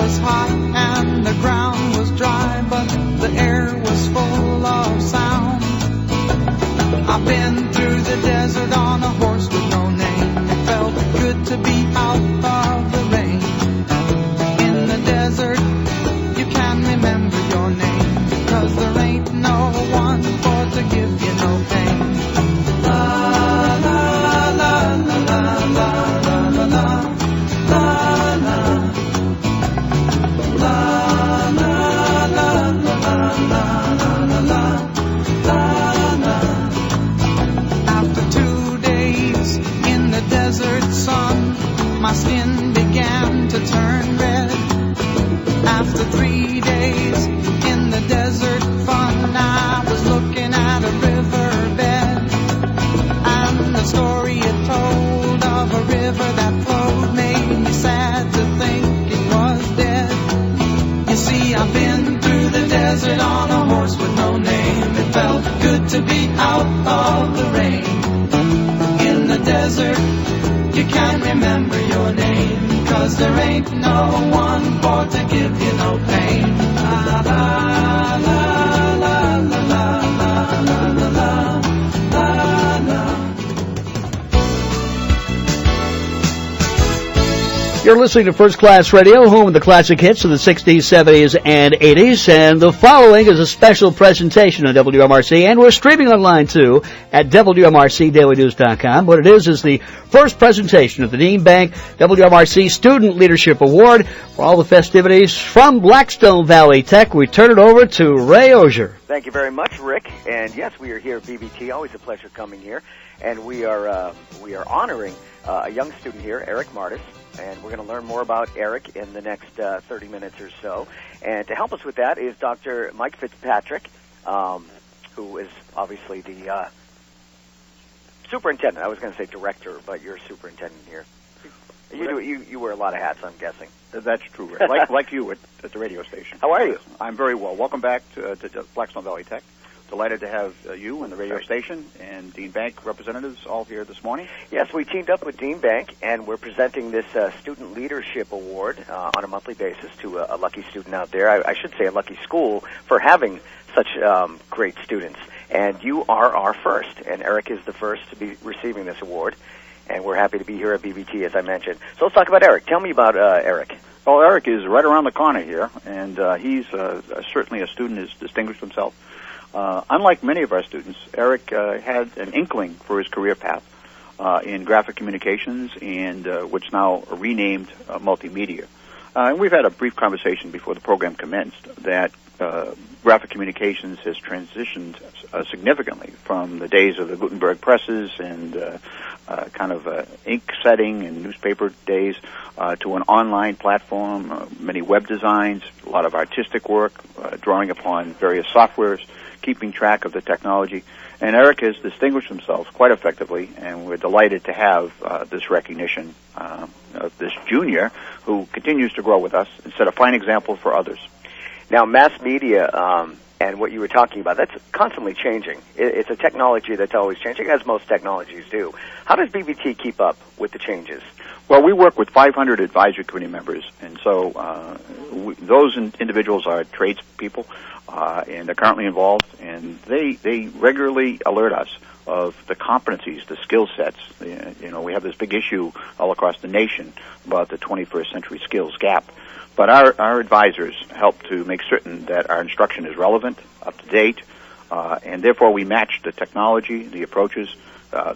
was hot and the ground was dry, but the air was full of sound. I've been through the desert on a horse with no name. It felt good to be out of the rain. In the desert, you can remember your name, 'cause there ain't no one for to give you no pain. La la la la la la la la la la la la la la la. After 2 days in the desert sun, my skin began to turn red. After 3 days in the desert fun, I was looking at a riverbed, and the story it told of a river that flowed made me sad to think it was dead. You see, I've been through the desert on a horse with no name. It felt good to be out of the rain. In the desert, you can't remember your name, 'cause there ain't no one for to give you no pain. La la la la la la la la la la la. You're listening to First Class Radio, home of the classic hits of the 60s, 70s, and 80s. And the following is a special presentation on WMRC, and we're streaming online, too, at WMRCDailyNews.com. What it is the first presentation of the Dean Bank WMRC Student Leadership Award. For all the festivities from Blackstone Valley Tech, we turn it over to Ray Osier. Thank you very much, Rick. And yes, we are here at BBT. Always a pleasure coming here. And we are honoring a young student here, Eric Martus. And we're going to learn more about Eric in the next 30 minutes or so. And to help us with that is Dr. Mike Fitzpatrick, who is obviously the superintendent. I was going to say director, but you're superintendent here. You wear a lot of hats, I'm guessing. That's true, Rick. like you at the radio station. How are you? I'm very well. Welcome back to Blackstone Valley Tech. Delighted to have you and the radio station and Dean Bank representatives all here this morning. Yes, we teamed up with Dean Bank, and we're presenting this Student Leadership Award on a monthly basis to a lucky student out there. I should say a lucky school for having such great students. And you are our first, and Eric is the first to be receiving this award. And we're happy to be here at BBT, as I mentioned. So let's talk about Eric. Tell me about Eric. Well, Eric is right around the corner here, and he's certainly a student who's distinguished himself. Unlike many of our students, Eric had an inkling for his career path in graphic communications and what's now renamed multimedia. And we've had a brief conversation before the program commenced that graphic communications has transitioned significantly from the days of the Gutenberg presses and kind of ink setting and newspaper days to an online platform, many web designs, a lot of artistic work, drawing upon various softwares, keeping track of the technology. And Eric has distinguished himself quite effectively, and we're delighted to have this recognition of this junior who continues to grow with us and set a fine example for others. Now, mass media and what you were talking about, that's constantly changing. It's a technology that's always changing, as most technologies do. How does BBT keep up with the changes? Well, we work with 500 advisory committee members, and so those individuals are tradespeople, and they're currently involved, and they regularly alert us of the competencies, the skill sets. You know, we have this big issue all across the nation about the 21st century skills gap. But our advisors help to make certain that our instruction is relevant, up to date, and therefore we match the technology, the approaches.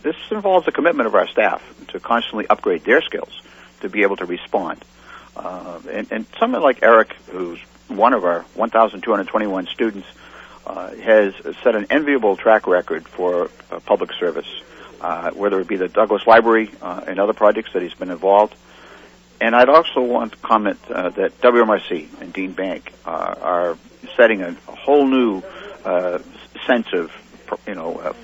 This involves the commitment of our staff to constantly upgrade their skills to be able to respond. And someone like Eric, who's one of our 1,221 students, has set an enviable track record for public service, whether it be the Douglas Library and other projects that he's been involved. And I'd also want to comment that WMRC and Dean Bank are setting a whole new sense of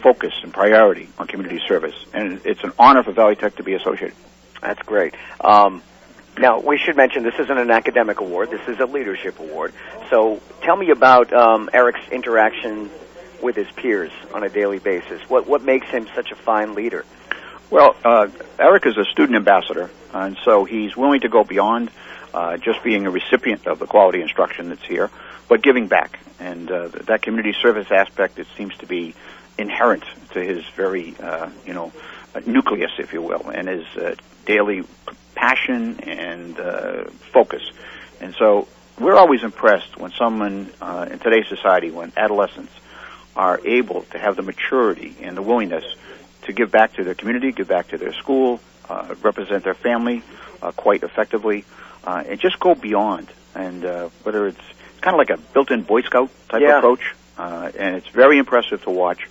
focus and priority on community service. And it's an honor for Valley Tech to be associated. That's great. Now, we should mention this isn't an academic award. This is a leadership award. So tell me about Eric's interaction with his peers on a daily basis. What makes him such a fine leader? Well, Eric is a student ambassador, and so he's willing to go beyond just being a recipient of the quality instruction that's here, but giving back. And that community service aspect, it seems to be inherent to his very, nucleus, if you will, and his daily passion and focus. And so we're always impressed when someone in today's society, when adolescents are able to have the maturity and the willingness to give back to their community, give back to their school, represent their family quite effectively, and just go beyond. And whether it's kind of like a built-in Boy Scout type approach, and it's very impressive to watch.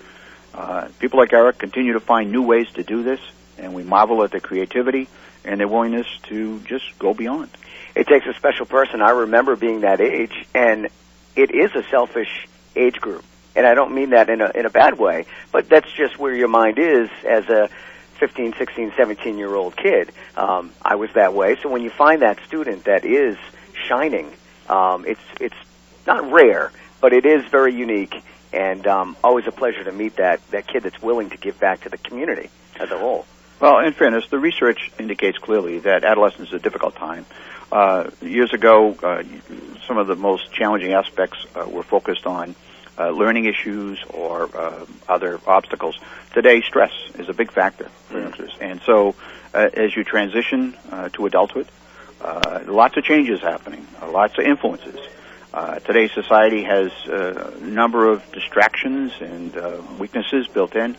People like Eric continue to find new ways to do this, and we marvel at their creativity and their willingness to just go beyond. It takes a special person. I remember being that age, and it is a selfish age group. And I don't mean that in a bad way, but that's just where your mind is as a 15, 16, 17-year-old kid. I was that way. So when you find that student that is shining, it's not rare, but it is very unique, and always a pleasure to meet that kid that's willing to give back to the community as a whole. Well, in fairness, the research indicates clearly that adolescence is a difficult time. Years ago, some of the most challenging aspects were focused on learning issues or other obstacles. Today, stress is a big factor for youngsters. And so as you transition to adulthood, lots of changes happening, lots of influences. Today's society has a number of distractions and weaknesses built in.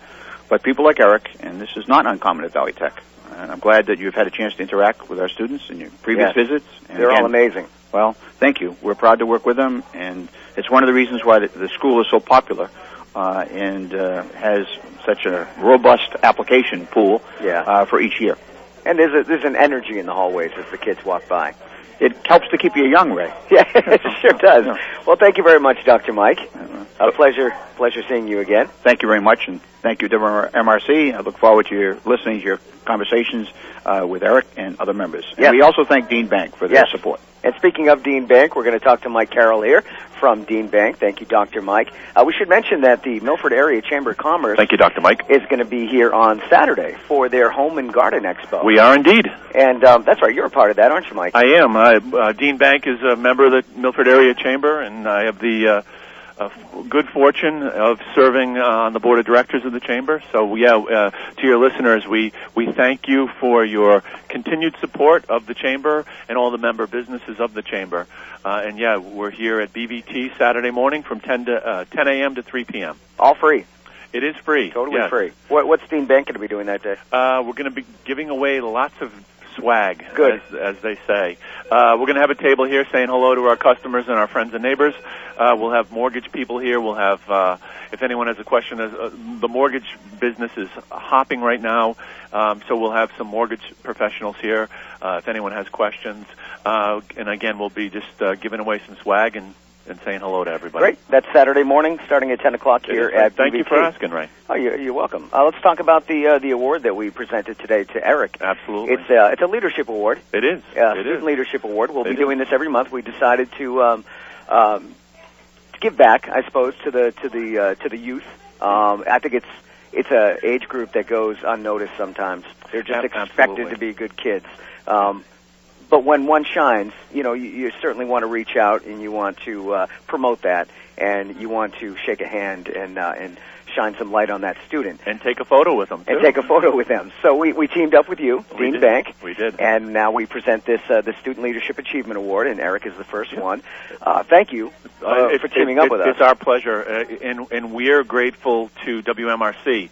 But people like Eric, and this is not uncommon at Valley Tech, and I'm glad that you've had a chance to interact with our students in your previous visits. And they're all amazing. Well, thank you. We're proud to work with them, and it's one of the reasons why the school is so popular and has such a robust application pool for each year. And there's an energy in the hallways as the kids walk by. It helps to keep you young, Ray. Yeah, it sure does. Well, thank you very much, Dr. Mike. A pleasure seeing you again. Thank you very much, and thank you, WMRC. I look forward to listening to your conversations with Eric and other members. And we also thank Dean Bank for their support. And speaking of Dean Bank, we're going to talk to Mike Carroll here from Dean Bank. Thank you, Dr. Mike. We should mention that the Milford Area Chamber of Commerce Thank you, Dr. Mike. is going to be here on Saturday for their Home and Garden Expo. We are indeed. And that's right, you're a part of that, aren't you, Mike? I am. Dean Bank is a member of the Milford Area Chamber, and I have the good fortune of serving on the board of directors of the chamber. So, to your listeners, we thank you for your continued support of the chamber and all the member businesses of the chamber. We're here at BVT Saturday morning from 10 a.m. to 3 p.m. All free. It is free. Totally free. What's Dean Bank going to be doing that day? We're going to be giving away lots of swag, Good. as they say. We're going to have a table here saying hello to our customers and our friends and neighbors. We'll have mortgage people here. We'll have, if anyone has a question, the mortgage business is hopping right now, so we'll have some mortgage professionals here if anyone has questions. And again, we'll be just giving away some swag and saying hello to everybody. Great. That's Saturday morning, starting at 10 o'clock here at Thank BVT. you for asking, Ray. Oh, you're welcome. Let's talk about the award that we presented today to Eric. Absolutely. It's a leadership award. It is. Student leadership award. We'll be doing this every month. We decided to give back, I suppose, to the youth. I think it's a age group that goes unnoticed sometimes. They're just expected to be good kids. But when one shines, you certainly want to reach out and you want to promote that, and you want to shake a hand and shine some light on that student. And take a photo with them, too. And take a photo with them. So we teamed up with you, Dean Bank. We did. And now we present this the Student Leadership Achievement Award, and Eric is the first one. Thank you for teaming up with us. It's our pleasure, and we're grateful to WMRC.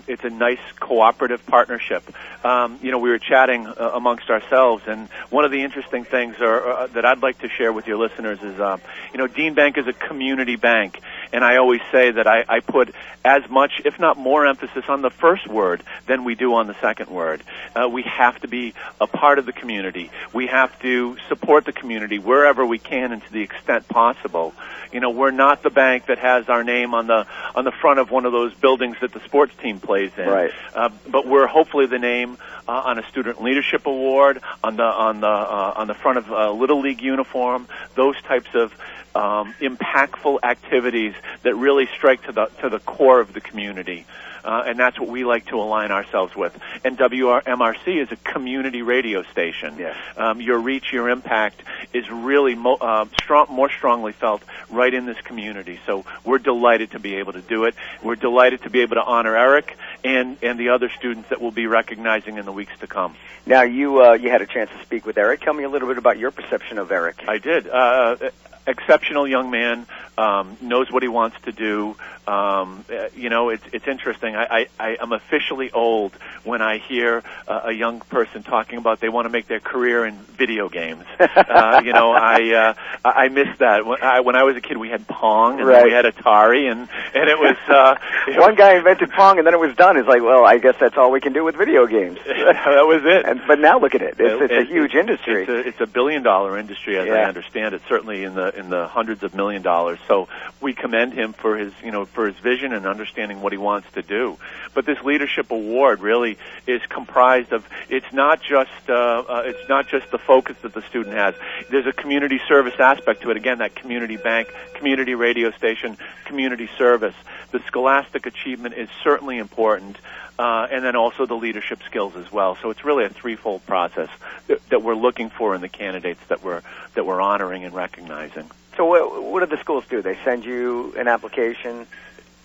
It's a nice cooperative partnership. We were chatting amongst ourselves, and one of the interesting things that I'd like to share with your listeners is, Dean Bank is a community bank, and I always say that I put as much, if not more, emphasis on the first word than we do on the second word. We have to be a part of the community. We have to support the community wherever we can and to the extent possible. We're not the bank that has our name on the front of one of those buildings that the sports team plays in. Right. But we're hopefully the name on a student leadership award, on the front of a Little League uniform, those types of impactful activities that really strike to the core of the community. And that's what we like to align ourselves with. And WMRC is a community radio station. Yes. Your reach, your impact is really more strongly felt right in this community. So we're delighted to be able to do it. We're delighted to be able to honor Eric and the other students that we'll be recognizing in the weeks to come. Now, you had a chance to speak with Eric. Tell me a little bit about your perception of Eric. I did. Exceptional young man, knows what he wants to do. It's interesting. I'm officially old when I hear a young person talking about they want to make their career in video games. I miss that. When I was a kid, we had Pong and right. we had Atari, and it was one guy invented Pong, and then it was done. It's like, well, I guess that's all we can do with video games. That was it. But now look at it. It's a huge industry. It's a $1 billion industry, as I understand it. Certainly in the hundreds of $1 million. So we commend him for his vision and understanding what he wants to do. But this leadership award really is comprised of. It's not just the focus that the student has. There's a community service aspect to it. Again, that community bank, community radio station, community service. The scholastic achievement is certainly important. And then also the leadership skills as well. So it's really a threefold process that we're looking for in the candidates that we're honoring and recognizing. So what do the schools do? They send you an application?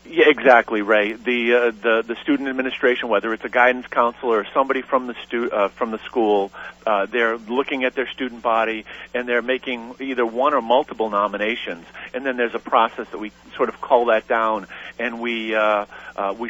Yeah, exactly, Ray. The student administration, whether it's a guidance counselor or somebody from the school, they're looking at their student body and they're making either one or multiple nominations. And then there's a process that we sort of cull that down, and we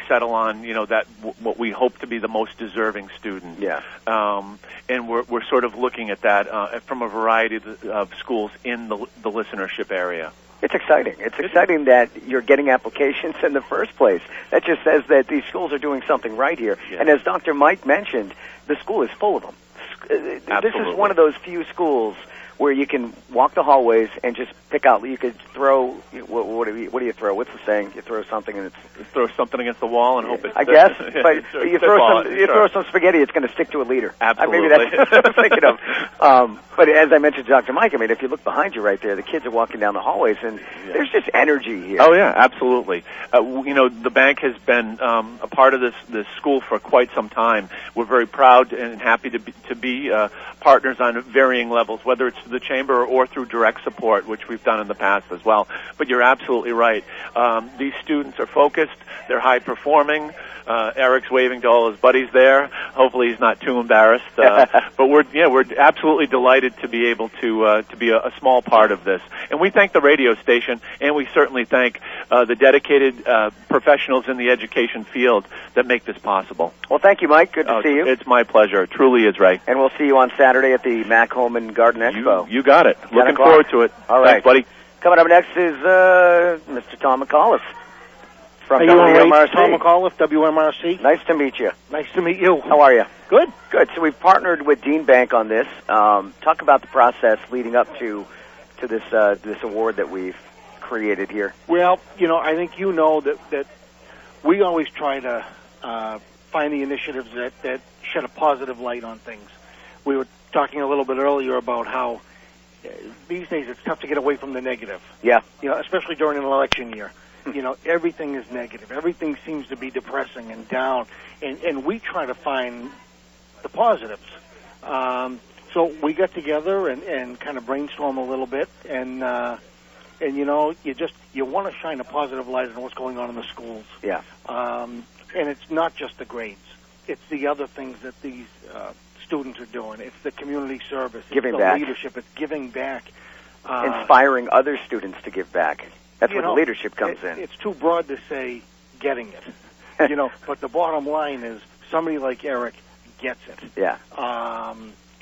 settle on that what we hope to be the most deserving student. Yeah. And we're sort of looking at that from a variety of schools in the listenership area. It's exciting. It's exciting that you're getting applications in the first place. That just says that these schools are doing something right here. Yeah. And as Dr. Mike mentioned, the school is full of them. Absolutely. This is one of those few schools where you can walk the hallways and just pick out. You could throw. What do you throw? What's the saying? You throw something and throw something against the wall and hope it. I guess, but you throw some spaghetti. It's going to stick to a leader. Absolutely. Maybe that's what I'm thinking of. But as I mentioned, Dr. Mike, I mean, if you look behind you right there, the kids are walking down the hallways, and there's just energy here. Oh yeah, absolutely. The bank has been a part of this school for quite some time. We're very proud and happy to be partners on varying levels, whether it's the chamber or through direct support, which we've done in the past as well. But you're absolutely right. These students are focused. They're high performing. Eric's waving to all his buddies there. Hopefully he's not too embarrassed. But we're absolutely delighted to be able to be a small part of this. And we thank the radio station, and we certainly thank the dedicated professionals in the education field that make this possible. Well, thank you, Mike. Good to see you. It's my pleasure. It truly is, Ray. And we'll see you on Saturday at the Mac Home and Garden Expo. You got it. Looking forward to it. All right. Thanks, buddy. Coming up next is Mr. Tom McAuliffe from WMRC. Tom McAuliffe, WMRC. Nice to meet you. Nice to meet you. How are you? Good. Good. So we've partnered with Dean Bank on this. Talk about the process leading up to this award that we've created here. Well, I think that we always try to find the initiatives that shed a positive light on things. We were talking a little bit earlier about how these days it's tough to get away from the negative. Yeah. Especially during an election year. Everything is negative. Everything seems to be depressing and down. And we try to find the positives. So we got together and kind of brainstorm a little bit. And you want to shine a positive light on what's going on in the schools. Yeah. And it's not just the grades. It's the other things that these students are doing. It's the community service. Giving it's the back. Leadership. It's giving back. Inspiring other students to give back. That's where the leadership comes in. It's too broad to say getting it. But the bottom line is somebody like Eric gets it. Yeah.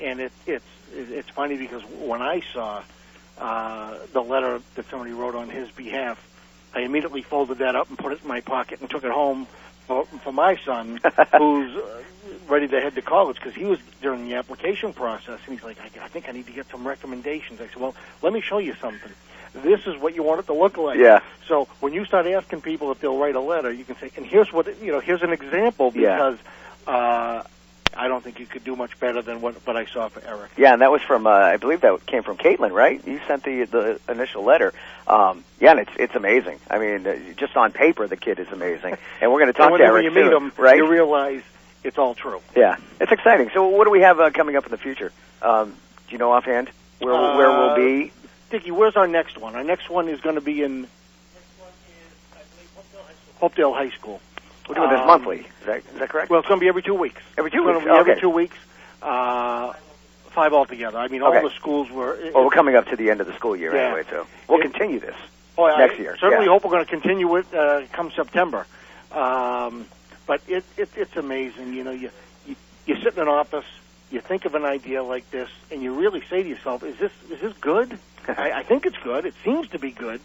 And it's funny because when I saw the letter that somebody wrote on his behalf, I immediately folded that up and put it in my pocket and took it home for my son, who's ready to head to college, because he was during the application process, and he's like, I think I need to get some recommendations. I said, well, let me show you something. This is what you want it to look like. Yeah. So when you start asking people if they'll write a letter, you can say, and here's what here's an example, because I don't think you could do much better than what I saw for Eric. Yeah, and that was from, I believe that came from Caitlin, right? You sent the initial letter. And it's amazing. I mean, just on paper, the kid is amazing. And we're going to talk to Eric when you meet him, right? you realize it's all true. Yeah, it's exciting. So what do we have coming up in the future? Do you know offhand where we'll be? Dickie, where's our next one? Our next one is going to be in Hopedale High School. We're doing this monthly. Is that correct? Well, it's going to be every 2 weeks. Every 2 weeks? It's going to be every 2 weeks. 5 altogether. I mean, all the schools were... we're coming up to the end of the school year anyway, so we'll continue this next year. Certainly hope we're going to continue it come September. But it's amazing. You know, you sit in an office, you think of an idea like this, and you really say to yourself, is this good? I think it's good. It seems to be good.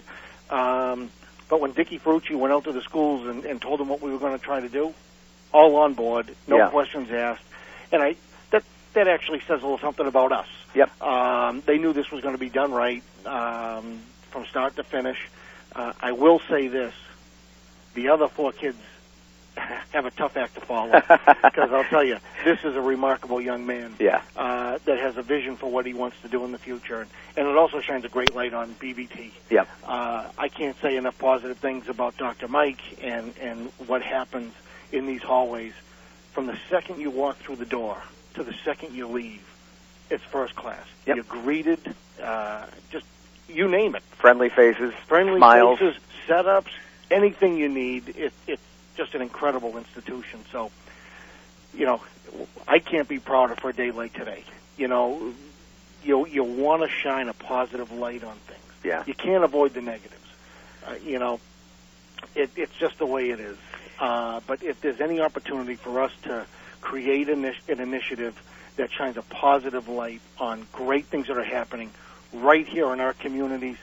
But when Dickie Ferrucci went out to the schools and told them what we were going to try to do, all on board, no questions asked. And that actually says a little something about us. Yep. They knew this was going to be done right from start to finish. I will say this. The other 4 kids have a tough act to follow. Because I'll tell you, this is a remarkable young man that has a vision for what he wants to do in the future. And it also shines a great light on BVT. Yep. I can't say enough positive things about Dr. Mike and what happens in these hallways. From the second you walk through the door to the second you leave, it's first class. Yep. You're greeted, just you name it. Friendly faces, Friendly smiles. faces, setups, anything you need. It's just an incredible institution. So, you know, I can't be prouder for a day like today. You know, you want to shine a positive light on things. Yeah. You can't avoid the negatives. You know, it's just the way it is. But if there's any opportunity for us to create an initiative that shines a positive light on great things that are happening right here in our communities,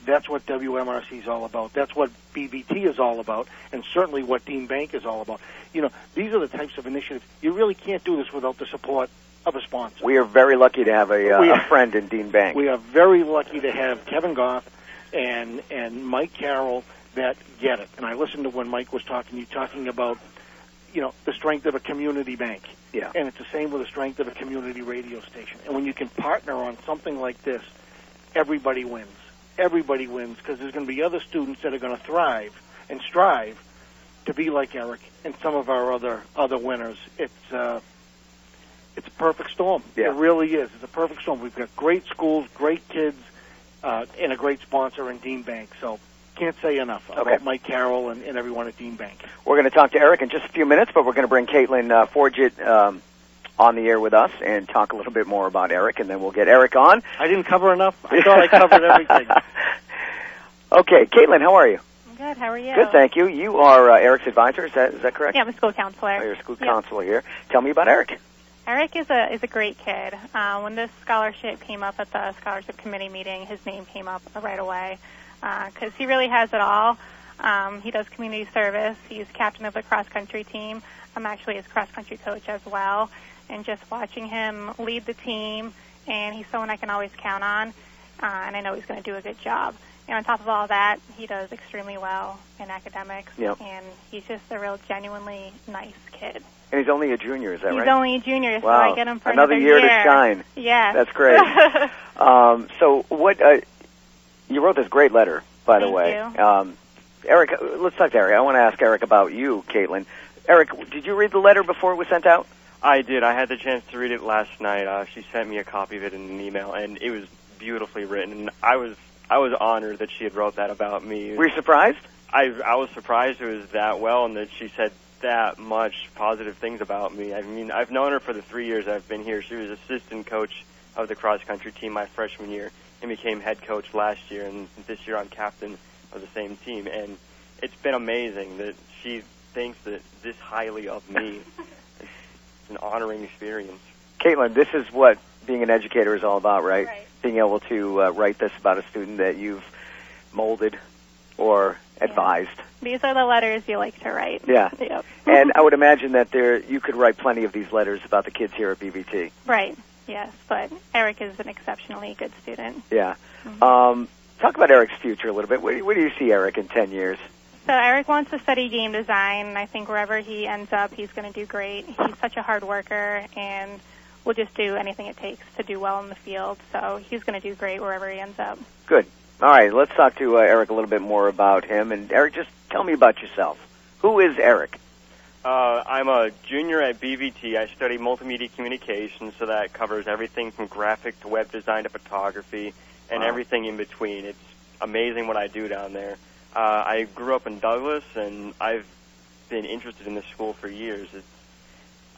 that's what WMRC is all about. That's what BVT is all about, and certainly what Dean Bank is all about. You know, these are the types of initiatives. You really can't do this without the support of a sponsor. We are very lucky to have a friend in Dean Bank. We are very lucky to have Kevin Goff and Mike Carroll that get it. And I listened to when Mike was talking about, you know, the strength of a community bank. Yeah. And it's the same with the strength of a community radio station. And when you can partner on something like this, everybody wins. Everybody wins, because there's going to be other students that are going to thrive and strive to be like Eric and some of our other winners. It's a perfect storm. Yeah. It really is. It's a perfect storm. We've got great schools, great kids, and a great sponsor in Dean Bank. So can't say enough about Mike Carroll and everyone at Dean Bank. We're going to talk to Eric in just a few minutes, but we're going to bring Caitlin Forget on the air with us and talk a little bit more about Eric, and then we'll get Eric on. I didn't cover enough. I thought I covered everything. Okay, Caitlin, how are you? I'm good. How are you? Good, thank you. You are Eric's advisor. Is that correct? Yeah, I'm a school counselor. Oh, you're a school counselor here. Tell me about Eric. Eric is a great kid. When this scholarship came up at the scholarship committee meeting, his name came up right away because he really has it all. He does community service. He's captain of the cross-country team. I'm actually his cross-country coach as well. And just watching him lead the team, and he's someone I can always count on, and I know he's going to do a good job. And on top of all that, he does extremely well in academics, and he's just a real genuinely nice kid. And he's only a junior, is that right? He's only a junior, so wow. I get him for another year to shine. Yeah. That's great. So what, you wrote this great letter, by the way. Thank you. Eric, let's talk to Eric. I want to ask Eric about you, Caitlin. Eric, did you read the letter before it was sent out? I did. I had the chance to read it last night. She sent me a copy of it in an email, and it was beautifully written. And I was honored that she had wrote that about me. Were you surprised? I was surprised it was that well, and that she said that much positive things about me. I mean, I've known her for the 3 years I've been here. She was assistant coach of the cross-country team my freshman year and became head coach last year, and this year I'm captain of the same team. And it's been amazing that she thinks that this highly of me. It's an honoring experience. Caitlin, this is what being an educator is all about, right? Right. Being able to write this about a student that you've molded or advised. These are the letters you like to write. Yeah. Yep. And I would imagine that you could write plenty of these letters about the kids here at BVT. Right. Yes, but Eric is an exceptionally good student. Yeah. Mm-hmm. Talk about Eric's future a little bit. Where do you see Eric in 10 years? So Eric wants to study game design, and I think wherever he ends up, he's going to do great. He's such a hard worker, and will just do anything it takes to do well in the field. So he's going to do great wherever he ends up. Good. All right, let's talk to Eric a little bit more about him. And Eric, just tell me about yourself. Who is Eric? I'm a junior at BVT. I study multimedia communications, so that covers everything from graphic to web design to photography and everything in between. It's amazing what I do down there. I grew up in Douglas, and I've been interested in this school for years.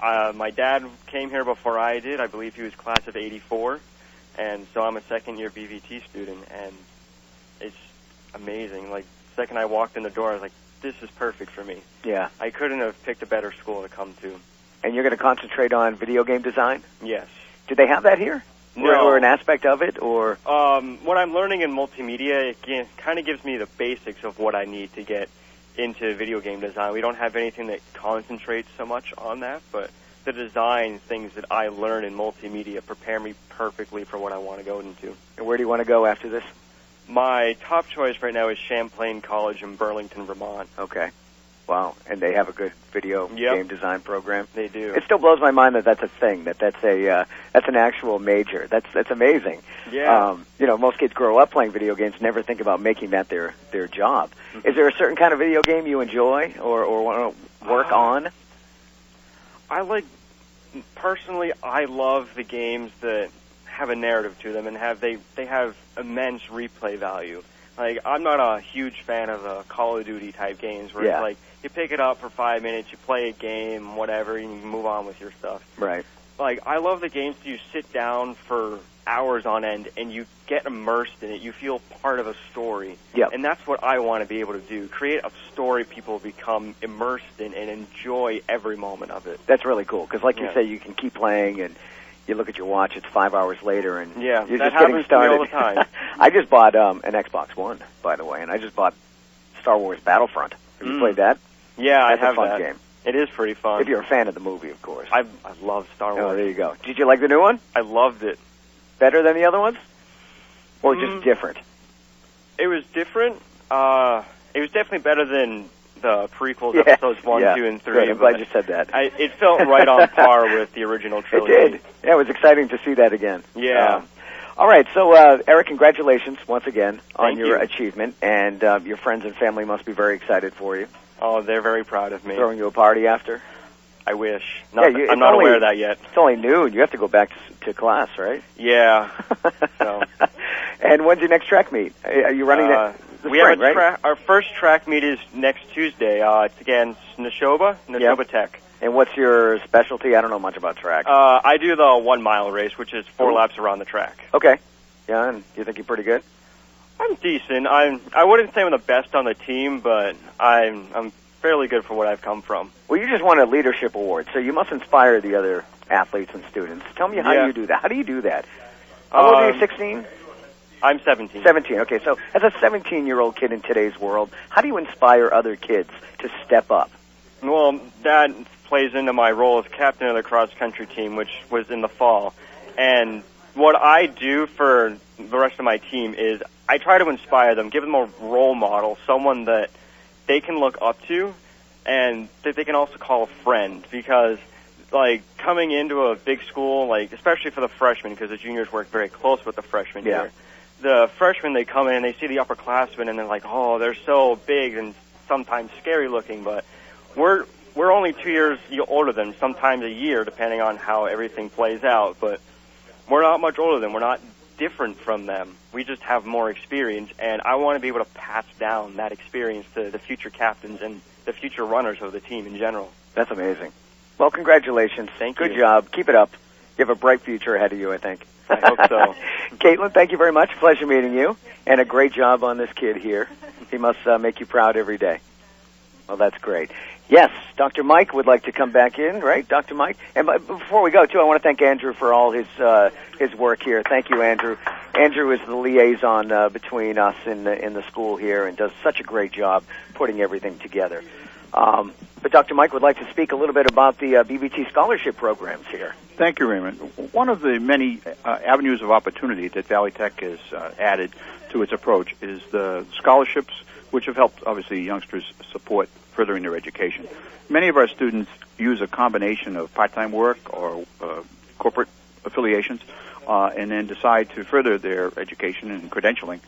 My dad came here before I did. I believe he was class of '84, and so I'm a second-year BVT student, and it's amazing. Like, the second I walked in the door, I was like, this is perfect for me. Yeah. I couldn't have picked a better school to come to. And you're going to concentrate on video game design? Yes. Do they have that here? No. Or an aspect of it, or? What I'm learning in multimedia, it kind of gives me the basics of what I need to get into video game design. We don't have anything that concentrates so much on that, but the design things that I learn in multimedia prepare me perfectly for what I want to go into. And where do you want to go after this? My top choice right now is Champlain College in Burlington, Vermont. Okay. Wow, and they have a good video game design program. They do. It still blows my mind that that's a thing. That's an actual major. That's amazing. Yeah. Most kids grow up playing video games, never think about making that their job. Mm-hmm. Is there a certain kind of video game you enjoy or want to work on? Personally, I love the games that have a narrative to them and they have immense replay value. Like, I'm not a huge fan of the Call of Duty type games where it's like you pick it up for 5 minutes, you play a game, whatever, and you move on with your stuff. Right. Like, I love the games that you sit down for hours on end and you get immersed in it. You feel part of a story. Yep. And that's what I want to be able to do. Create a story people become immersed in and enjoy every moment of it. That's really cool because, like you say, you can keep playing and you look at your watch, it's 5 hours later, and you're just getting started. To me all the time. I just bought an Xbox One, by the way, and I just bought Star Wars Battlefront. Have you played that? Yeah, That's I have a fun that. game. It is pretty fun. If you're a fan of the movie, of course. I love Star Wars. Oh, there you go. Did you like the new one? I loved it. Better than the other ones? Or just different? It was different. It was definitely better than the prequels, episodes 1, 2, and 3. Good. I'm glad you said that. It felt right on par with the original trilogy. It did. Yeah, it was exciting to see that again. Yeah. All right, so Eric, congratulations once again on your achievement, and your friends and family must be very excited for you. Oh, they're very proud of me. Throwing you a party after? I wish. I'm not aware of that yet. It's only noon. You have to go back to class, right? Yeah. So. And when's your next track meet? Are you running we have our first track meet is next Tuesday. It's against Neshoba Tech. And what's your specialty? I don't know much about track. I do the 1 mile race, which is 4 laps around the track. Okay. Yeah, and you think you're pretty good? I'm decent. I wouldn't say I'm the best on the team, but I'm fairly good for what I've come from. Well, you just won a leadership award, so you must inspire the other athletes and students. Tell me how you do that. How do you do that? How old are you, 16? I'm 17. 17, okay. So as a 17-year-old kid in today's world, how do you inspire other kids to step up? Well, that plays into my role as captain of the cross-country team, which was in the fall. And what I do for the rest of my team is I try to inspire them, give them a role model, someone that they can look up to and that they can also call a friend. Because, like, coming into a big school, like, especially for the freshmen, because the juniors work very close with the freshmen here. The freshmen, they come in and they see the upperclassmen and they're like, oh, they're so big and sometimes scary looking, but we're only 2 years older than them, sometimes a year, depending on how everything plays out, but we're not much older than them. We're not different from them. We just have more experience, and I want to be able to pass down that experience to the future captains and the future runners of the team in general. That's amazing. Well, congratulations. Thank you. Good job. Keep it up. You have a bright future ahead of you, I think. I hope so. Caitlin, thank you very much. Pleasure meeting you, and a great job on this kid here. He must make you proud every day. Well, that's great. Yes, Dr. Mike would like to come back in, right, Dr. Mike? And before we go, too, I want to thank Andrew for all his work here. Thank you, Andrew. Andrew is the liaison between us and the school here and does such a great job putting everything together. But Dr. Mike would like to speak a little bit about the BVT scholarship programs here. Thank you, Raymond. One of the many avenues of opportunity that Valley Tech has added to its approach is the scholarships which have helped, obviously, youngsters support furthering their education. Many of our students use a combination of part-time work or corporate affiliations and then decide to further their education and credentialing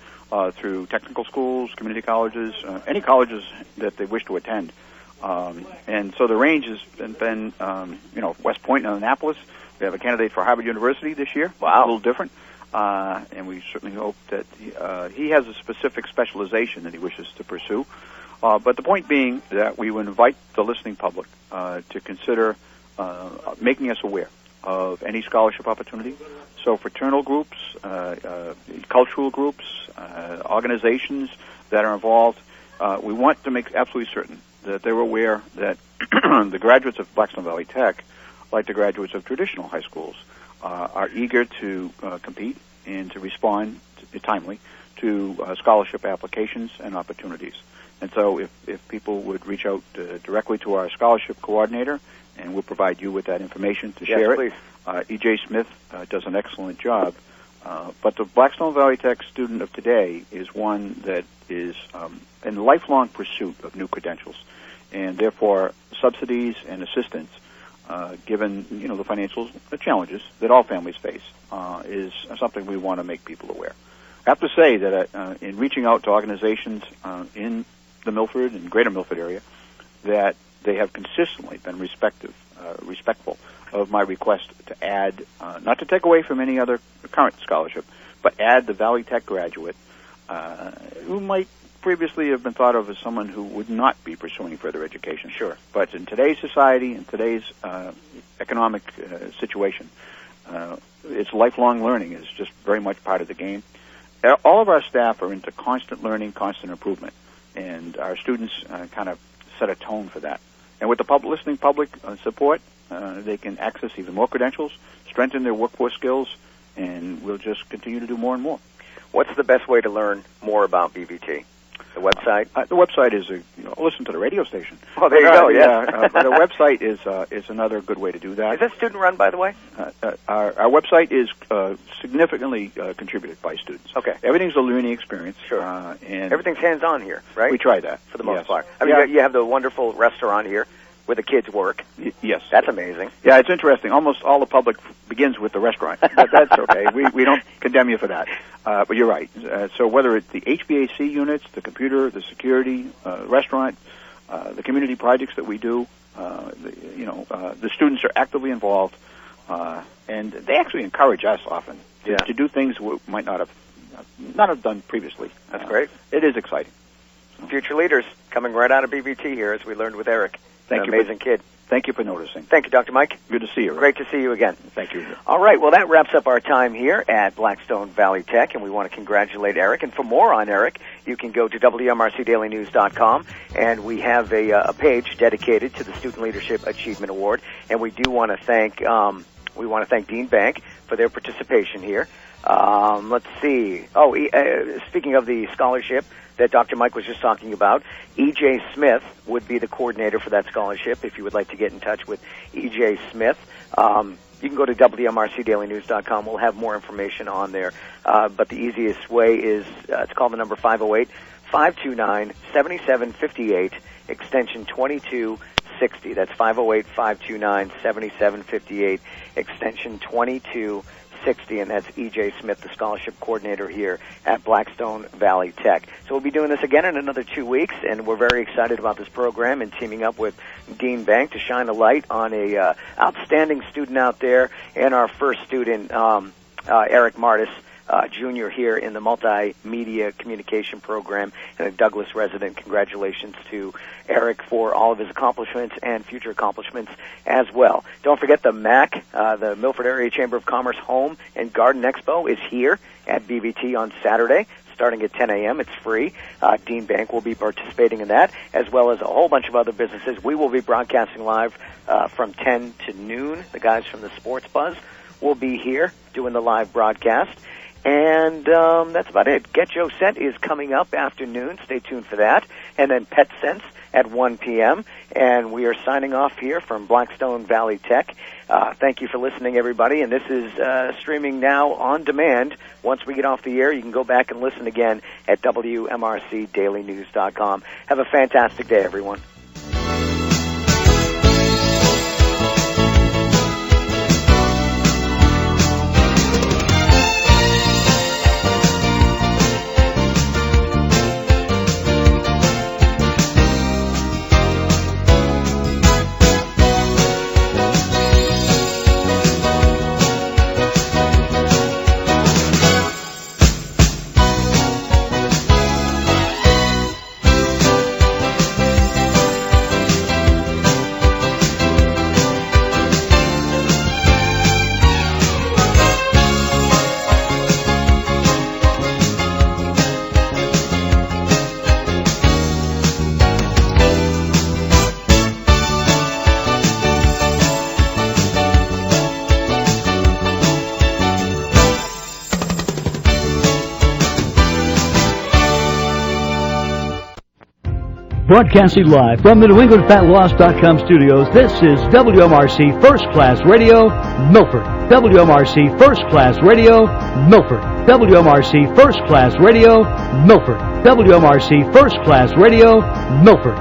through technical schools, community colleges, any colleges that they wish to attend. And so the range has been West Point and Annapolis. We have a candidate for Harvard University this year. Wow. A little different. And we certainly hope that he has a specific specialization that he wishes to pursue. But the point being that we would invite the listening public to consider making us aware of any scholarship opportunity. So fraternal groups, cultural groups, organizations that are involved, we want to make absolutely certain that they're aware that the graduates of Blackstone Valley Tech, like the graduates of traditional high schools, are eager to compete and to respond timely to scholarship applications and opportunities. And so if people would reach out directly to our scholarship coordinator, and we'll provide you with that information to share please. it. E.J. Smith does an excellent job. But the Blackstone Valley Tech student of today is one that is in lifelong pursuit of new credentials. And therefore, subsidies and assistance, given the financial challenges that all families face, is something we want to make people aware. I have to say that in reaching out to organizations in the Milford and greater Milford area, that they have consistently been respectful of my request to add, not to take away from any other current scholarship, but add the Valley Tech graduate who might previously have been thought of as someone who would not be pursuing further education. Sure. But in today's society, in today's economic situation, it's lifelong learning is just very much part of the game. All of our staff are into constant learning, constant improvement, and our students kind of set a tone for that. And with the listening public support, they can access even more credentials, strengthen their workforce skills, and we'll just continue to do more and more. What's the best way to learn more about BVT? The website? The website is listen to the radio station. Oh, there you go. Yeah. But the website is another good way to do that. Is that student run, by the way? Our website is significantly contributed by students. Okay. Everything's a learning experience. Sure. And everything's hands-on here, right? We try that for the most yes. part. I mean, you have the wonderful restaurant here where the kids work. Yes. That's amazing. Yeah, it's interesting. Almost all the public begins with the restaurant. But that's okay. We don't condemn you for that. But you're right. So whether it's the HVAC units, the computer, the security, restaurant, the community projects that we do, the students are actively involved, and they actually encourage us often to do things we might not have done previously. That's great. It is exciting. Future leaders coming right out of BVT here, as we learned with Eric. Thank you. Amazing kid. Thank you for noticing. Thank you, Dr. Mike. Good to see you. Great to see you again. Thank you. All right, well, that wraps up our time here at Blackstone Valley Tech, and we want to congratulate Eric. And for more on Eric, you can go to WMRCDailyNews.com, and we have a page dedicated to the Student Leadership Achievement Award. And we do want to thank Dean Bank for their participation here. Let's see. Speaking of the scholarship that Dr. Mike was just talking about, E.J. Smith would be the coordinator for that scholarship. If you would like to get in touch with E.J. Smith, you can go to WMRCDailyNews.com. We'll have more information on there. But the easiest way is it's called the number 508-529-7758, extension 2260. That's 508-529-7758, extension 2260. And that's E.J. Smith, the scholarship coordinator here at Blackstone Valley Tech. So we'll be doing this again in another 2 weeks, and we're very excited about this program and teaming up with Dean Bank to shine a light on a outstanding student out there, and our first student, Eric Martus, junior here in the multimedia communication program and a Douglas resident. Congratulations to Eric for all of his accomplishments and future accomplishments as well. Don't forget the MAC, the Milford Area Chamber of Commerce Home and Garden Expo, is here at BVT on Saturday, starting at 10 a.m. It's free. Dean Bank will be participating in that, as well as a whole bunch of other businesses. We will be broadcasting live from 10 to noon. The guys from the Sports Buzz will be here doing the live broadcast. And that's about it. Get Joe Set is coming up afternoon. Stay tuned for that. And then Pet Sense at 1 p.m. And we are signing off here from Blackstone Valley Tech. Thank you for listening, everybody. And this is streaming now on demand. Once we get off the air, you can go back and listen again at WMRCDailyNews.com. Have a fantastic day, everyone. Broadcasting live from the NewEnglandFatLoss.com studios, this is WMRC First Class Radio, Milford. WMRC First Class Radio, Milford. WMRC First Class Radio, Milford. WMRC First Class Radio, Milford.